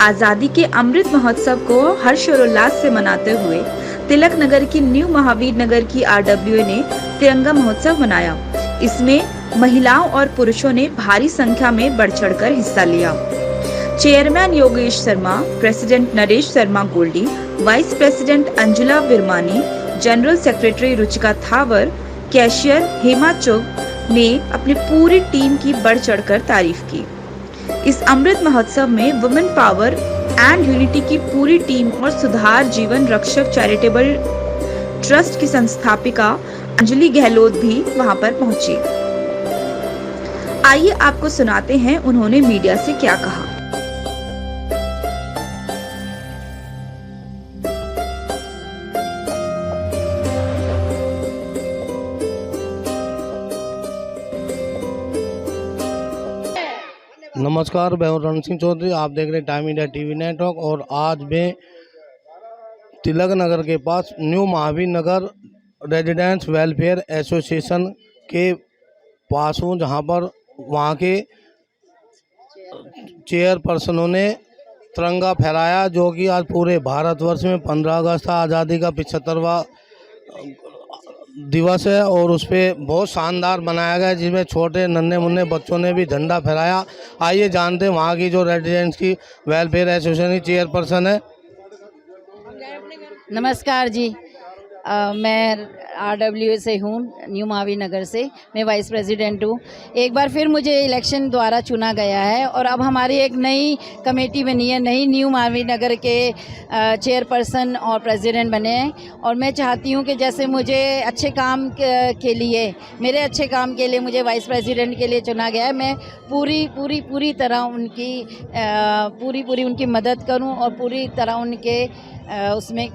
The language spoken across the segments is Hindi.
आजादी के अमृत महोत्सव को हर्षोल्लास से मनाते हुए तिलक नगर की न्यू महावीर नगर की आरडब्ल्यूए ने तिरंगा महोत्सव मनाया। इसमें महिलाओं और पुरुषों ने भारी संख्या में बढ़ चढ़कर हिस्सा लिया। Chairman Yogesh Sharma, president Naresh Sharma Goldy, vice president Anjula Virmani, general secretary Ruchika Thawar, cashier Hema Chugh ने अपनी पूरी टीम की बढ़ चढ़कर तारीफ की। इस अमृत महोत्सव में वुमेन पावर एंड यूनिटी की पूरी टीम और सुधार जीवन रक्षक चैरिटेबल ट्रस्ट की संस्थापिका अंजलि गहलोत भी वहां पर पहुंची। आइए आपको सुनाते हैं उन्होंने मीडिया से क्या कहा। नमस्कार, मैं रण सिंह चौधरी। आप देख रहे हैं टाइम इंडिया टीवी नेटवर्क। और आज मैं तिलक नगर के पास न्यू महावीर नगर रेजिडेंट्स वेलफेयर एसोसिएशन के पास हूँ, जहाँ पर वहाँ के चेयरपर्सनों ने तिरंगा फहराया, जो कि आज पूरे भारतवर्ष में 15 अगस्त आज़ादी का 75वां दिवस है और उस पर बहुत शानदार बनाया गया, जिसमें छोटे नन्हे मुन्ने बच्चों ने भी झंडा फहराया। आइए जानते हैं वहाँ की जो रेजिडेंट्स की वेलफेयर एसोसिएशन की चेयरपर्सन है। नमस्कार जी, मैं आरडब्ल्यू से हूँ, न्यू महावीर नगर से। मैं वाइस प्रेसिडेंट हूँ। एक बार फिर मुझे इलेक्शन द्वारा चुना गया है और अब हमारी एक नई कमेटी बनी है, नई न्यू महावीर नगर के चेयरपर्सन और प्रेसिडेंट बने हैं। और मैं चाहती हूँ कि जैसे मुझे अच्छे काम के लिए, मेरे अच्छे काम के लिए मुझे वाइस प्रेसिडेंट के लिए चुना गया है, मैं पूरी तरह उनकी मदद करूँ और पूरी तरह उनके उसमें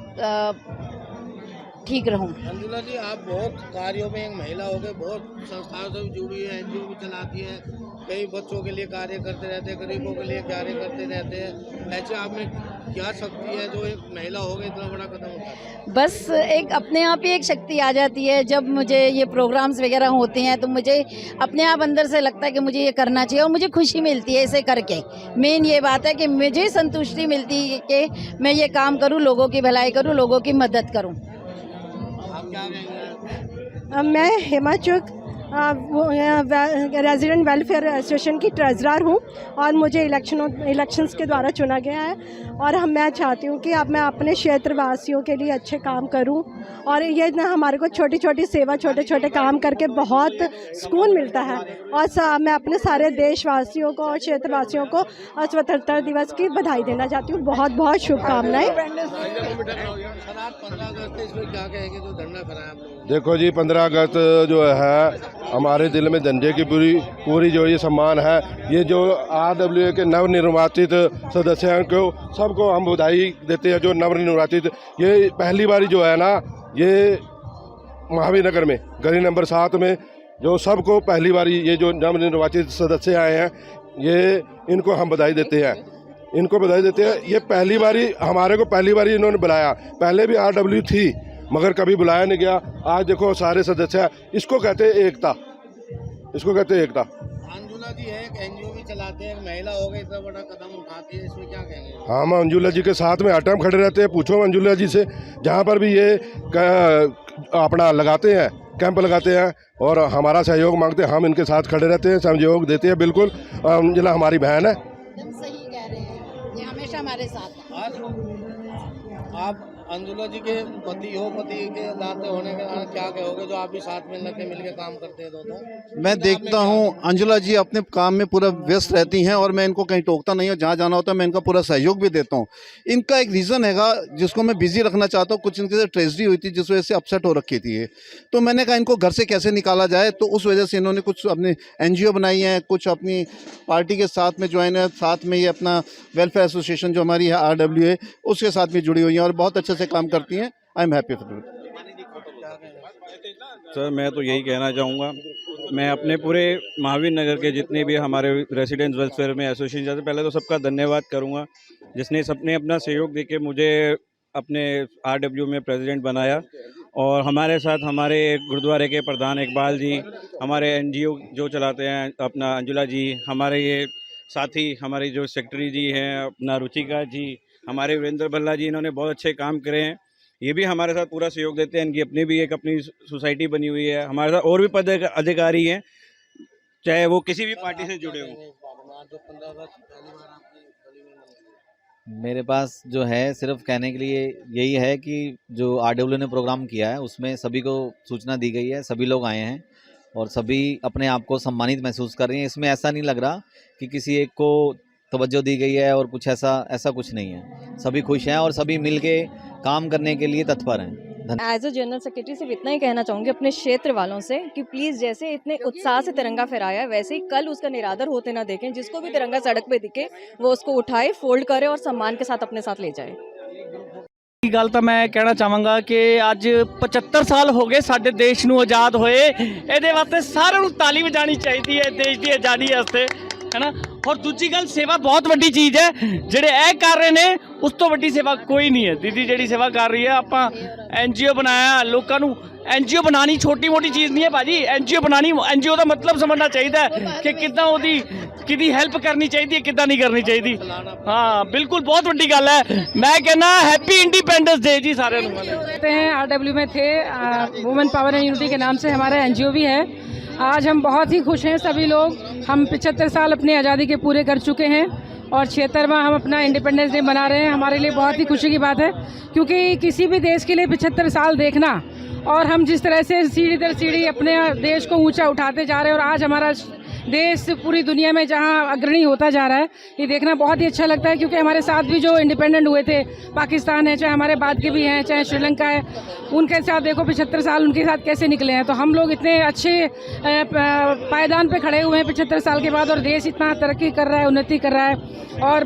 ठीक रहूं। अंजुला जी, आप बहुत कार्यों में एक महिला हो गए, बहुत संस्थाओं से भी जुड़ी है, एनजीओ भी चलाती हैं, कई बच्चों के लिए कार्य करते रहते हैं, गरीबों के लिए कार्य करते रहते हैं। ऐसे आप में क्या शक्ति है जो एक महिला हो गई इतना बड़ा कदम उठाती है? बस एक अपने आप ही एक शक्ति आ जाती है। जब मुझे ये प्रोग्राम्स वगैरह होते हैं तो मुझे अपने आप अंदर से लगता है कि मुझे ये करना चाहिए और मुझे खुशी मिलती है इसे करके। मेन ये बात है कि मुझे संतुष्टि मिलती है कि मैं ये काम करूँ, लोगों की भलाई करूँ, लोगों की मदद करूँ। मैं हेमा चुग रेजिडेंट वेलफेयर एसोसिएशन की ट्रेजरर हूँ और मुझे इलेक्शंस के द्वारा चुना गया है। और मैं चाहती हूँ कि अब मैं अपने क्षेत्रवासियों के लिए अच्छे काम करूँ और ये ना हमारे को छोटी छोटी सेवा, छोटे छोटे काम करके बहुत सुकून मिलता है। और मैं अपने सारे देशवासियों को और क्षेत्रवासियों को स्वतंत्रता दिवस की बधाई देना चाहती हूँ। बहुत बहुत शुभकामनाएं। देखो जी, 15 अगस्त जो है हमारे दिल में झंडे की पूरी जो ये सम्मान है। ये जो आरडब्ल्यूए के नवनिर्वाचित सदस्य हैं को सबको हम बधाई देते हैं। जो नवनिर्वाचित, ये पहली बारी जो है ना, ये महावीर नगर में गली नंबर 7 में जो सबको पहली बारी ये जो नवनिर्वाचित सदस्य आए हैं, ये इनको हम बधाई देते हैं। ये पहली बारी हमारे को पहली बारी इन्होंने बुलाया। पहले भी आरडब्ल्यू थी मगर कभी बुलाया नहीं गया। आज देखो सारे सदस्य, इसको कहते हैं एकता। अंजुला जी है, एक एनजीओ भी चलाते हैं, महिला हो गई इतना बड़ा कदम उठाती है, इसमें क्या कहेंगे? हम अंजुला जी के साथ में हर टाइम खड़े रहते हैं। पूछो अंजुला जी से, जहाँ पर भी ये अपना लगाते हैं, कैंप लगाते हैं और हमारा सहयोग मांगते हैं, हम इनके साथ खड़े रहते हैं, सहयोग देते हैं। बिल्कुल, अंजुला हमारी बहन है। एकदम सही कह रहे हैं, ये हमेशा हमारे साथ है। आप अंजुला जी के पति हो, पति के नाते होने के कारण क्या कहोगे जो आप भी साथ में मिलकर काम करते हैं दोनों? मैं देखता हूं अंजुला जी अपने काम में पूरा व्यस्त रहती हैं और मैं इनको कहीं टोकता नहीं हूं। जहां जाना होता है मैं इनका पूरा सहयोग भी देता हूं। इनका एक रीज़न हैगा जिसको मैं बिजी रखना चाहता हूं। कुछ इनके साथ ट्रेजेडी हुई थी जिस वजह से अपसेट हो रखी थी ये, तो मैंने कहा इनको घर से कैसे निकाला जाए। तो उस वजह से इन्होंने कुछ अपनी एनजीओ बनाई है, कुछ अपनी पार्टी के साथ में ज्वाइन है, साथ में ये अपना वेलफेयर एसोसिएशन जो हमारी है आरडब्ल्यूए, उसके साथ भी जुड़ी हुई हैं और बहुत अच्छे से काम करती हैं। I am happy for it. Sir, मैं तो यही कहना चाहूँगा, मैं अपने पूरे महावीर नगर के जितने भी हमारे रेसिडेंट्स वेलफेयर में एसोसिएशन से पहले तो सबका धन्यवाद करूँगा, जिसने सबने अपना सहयोग देके मुझे अपने आरडब्ल्यू में प्रेसिडेंट बनाया। और हमारे साथ हमारे गुरुद्वारे के प्रधान इकबाल जी, हमारे एनजीओ जो चलाते हैं अपना अंजुला जी, हमारे ये साथ ही हमारी जो सेक्रेटरी जी हैं अपना रुचिका जी, हमारे वीरेंद्र भल्ला जी, इन्होंने बहुत अच्छे काम करे हैं। ये भी हमारे साथ पूरा सहयोग देते हैं। इनकी अपनी भी एक अपनी सोसाइटी बनी हुई है। हमारे साथ और भी पद अधिकारी हैं, चाहे वो किसी भी पार्टी से जुड़े हों। मेरे पास जो है सिर्फ कहने के लिए यही है कि जो आरडब्ल्यू ने प्रोग्राम किया है उसमें सभी को सूचना दी गई है, सभी लोग आए हैं और सभी अपने आप को सम्मानित महसूस कर रहे हैं। इसमें ऐसा नहीं लग रहा कि किसी एक को तवज्जो दी गई है और कुछ ऐसा कुछ नहीं है। सभी खुश हैं और सभी मिलके काम करने के लिए तत्पर हैं। एज अ जनरल सेक्रेटरी सिर्फ इतना ही कहना चाहूँगी अपने क्षेत्र वालों से कि प्लीज़ जैसे इतने उत्साह से तिरंगा फहराया है वैसे ही कल उसका निरादर होते ना देखें। जिसको भी तिरंगा सड़क पे दिखे वो उसको उठाए, फोल्ड करे और सम्मान के साथ अपने साथ ले जाए। ਗੱਲ ਤਾਂ ਮੈਂ ਕਹਿਣਾ ਚਾਹਾਂਗਾ ਕਿ ਅੱਜ 75 ਸਾਲ ਹੋ ਗਏ ਸਾਡੇ ਦੇਸ਼ ਨੂੰ ਆਜ਼ਾਦ ਹੋਏ। ਇਹਦੇ ਵਾਸਤੇ ਸਾਰਿਆਂ ਨੂੰ ਤਾਲੀ ਵਜਾਣੀ ਚਾਹੀਦੀ ਹੈ ਦੇਸ਼ ਦੀ ਆਜ਼ਾਦੀ ਵਾਸਤੇ, है ना। और दूजी गल सेवा बहुत वड्डी चीज़ है, ਜਿਹੜੇ ਇਹ ਕਰ ਰਹੇ ਨੇ ਉਸ ਤੋਂ ਵੱਡੀ सेवा कोई नहीं है। दीदी ਜਿਹੜੀ सेवा कर रही है, ਆਪਾਂ NGO बनाया लोगों ਨੂੰ। NGO बनानी छोटी मोटी चीज़ नहीं है भाजी। NGO बनानी, NGO का मतलब समझना चाहिए कि कितना ओदी किदी हेल्प करनी चाहिए, कितना नहीं करनी चाहिए। हाँ बिल्कुल, बहुत वड्डी गल है। मैं कहना हैप्पी इंडिपेंडेंस डे जी सारे कहते हैं। RW में थे, वुमेन पावर एंड यूनिटी के नाम से हमारा NGO भी है। आज हम बहुत ही खुश हैं सभी लोग। हम 75 साल अपनी आज़ादी के पूरे कर चुके हैं और 76वां हम अपना इंडिपेंडेंस डे मना रहे हैं। हमारे लिए बहुत ही खुशी की बात है, क्योंकि किसी भी देश के लिए 75 साल देखना और हम जिस तरह से सीढ़ी दर सीढ़ी अपने देश को ऊंचा उठाते जा रहे हैं और आज हमारा देश पूरी दुनिया में जहां अग्रणी होता जा रहा है, ये देखना बहुत ही अच्छा लगता है। क्योंकि हमारे साथ भी जो इंडिपेंडेंट हुए थे, पाकिस्तान है, चाहे हमारे बाद के भी हैं, चाहे श्रीलंका है, उनके साथ देखो 75 साल उनके साथ कैसे निकले हैं। तो हम लोग इतने अच्छे पायदान पे खड़े हुए हैं 75 साल के बाद और देश इतना तरक्की कर रहा है, उन्नति कर रहा है और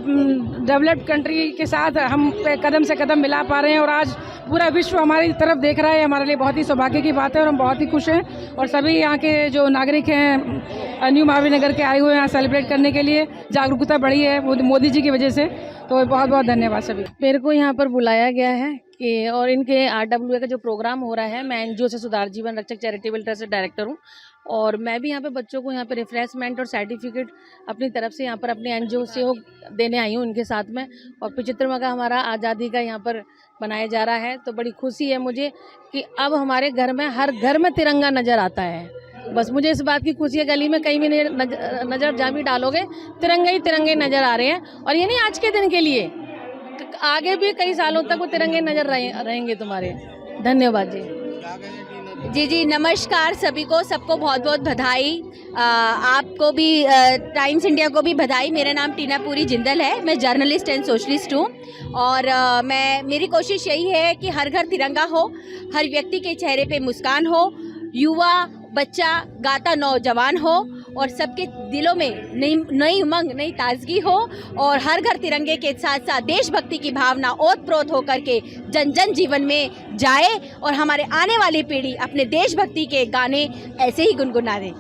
डेवलप्ड कंट्री के साथ हम कदम से कदम मिला पा रहे हैं और आज पूरा विश्व हमारी तरफ देख रहा है। हमारे लिए बहुत ही सौभाग्य की बात है और हम बहुत ही खुश हैं। और सभी यहाँ के जो नागरिक हैं न्यू महावीर नगर के आए हुए हैं यहाँ सेलिब्रेट करने के लिए। जागरूकता बढ़ी है मोदी जी की वजह से, तो बहुत बहुत धन्यवाद सभी। मेरे को यहाँ पर बुलाया गया है कि और इनके RWA का जो प्रोग्राम हो रहा है, मैं NGO से सुधार जीवन रक्षक चैरिटेबल ट्रस्ट से डायरेक्टर हूँ और मैं भी यहाँ पे बच्चों को यहाँ पे रिफ्रेशमेंट और सर्टिफिकेट अपनी तरफ से यहाँ पर अपने NGO से देने आई हूँ इनके साथ में। और 75वां का हमारा आज़ादी का यहाँ पर मनाया जा रहा है, तो बड़ी खुशी है मुझे कि अब हमारे घर में हर घर में तिरंगा नज़र आता है। बस मुझे इस बात की खुशी है, गली में कहीं भी नज़र जहाँ भी डालोगे तिरंगे ही तिरंगे नज़र आ रहे हैं। और ये नहीं आज के दिन के लिए, आगे भी कई सालों तक वो तिरंगे नज़र रहेंगे तुम्हारे। धन्यवाद जी। जी नमस्कार सभी को, सबको बहुत बहुत बधाई। आपको भी टाइम्स इंडिया को भी बधाई। मेरा नाम टीना पूरी जिंदल है, मैं जर्नलिस्ट एंड सोशलिस्ट हूँ और मेरी कोशिश यही है कि हर घर तिरंगा हो, हर व्यक्ति के चेहरे पे मुस्कान हो, युवा बच्चा गाता नौजवान हो और सबके दिलों में नई उमंग, नई ताजगी हो और हर घर तिरंगे के साथ साथ देशभक्ति की भावना ओतप्रोत होकर के जन जन जीवन में जाए और हमारे आने वाली पीढ़ी अपने देशभक्ति के गाने ऐसे ही गुनगुना दे।